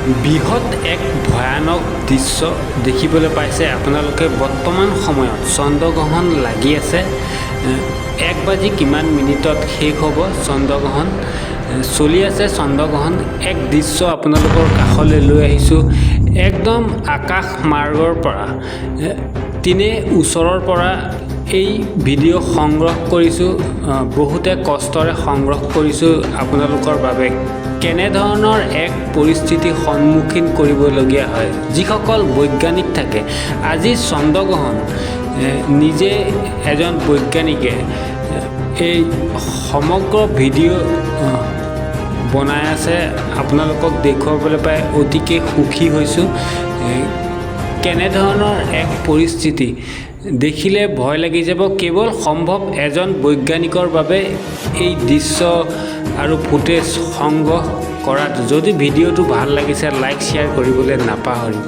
বৃহৎ এক ভয়ানক দৃশ্য দেখিবলৈ পাইছে আপোনালোকে। বৰ্তমান সময়ত চন্দ্ৰগ্ৰহণ লাগি আছে। 1 বাজি কিমান মিনিটত শেষ হ'ব চন্দ্ৰগ্ৰহণ চলি আছে। চন্দ্ৰগ্ৰহণ এক দৃশ্য আপোনালোকৰ কাষলৈ লৈ আহিছোঁ। একদম আকাশ মাৰ্গৰ পৰা তিনে ওচৰৰ পৰা এই ভিডিঅ' সংগ্ৰহ কৰিছোঁ। বহুতে কষ্টৰে সংগ্ৰহ কৰিছোঁ আপোনালোকৰ বাবে। কেনেধৰণৰ এক পৰিস্থিতি সন্মুখীন কৰিবলগীয়া হয় যিসকল বৈজ্ঞানিক থাকে। আজি চন্দ্ৰগ্ৰহণ নিজে এজন বৈজ্ঞানিকে এই সমগ্ৰ ভিডিঅ' বনাই আছে। আপোনালোকক দেখুৱাবলৈ পাই অতিকে সুখী হৈছোঁ। কেনেধৰণৰ এক পৰিস্থিতি দেখিলে ভয় লাগি যাব। কেৱল সম্ভৱ এজন বৈজ্ঞানিকৰ বাবে এই দৃশ্য আৰু ফুটেজ সংগ্ৰহ কৰাত। যদি ভিডিঅ'টো ভাল লাগিছে লাইক শ্বেয়াৰ কৰিবলৈ নাপাহৰিব।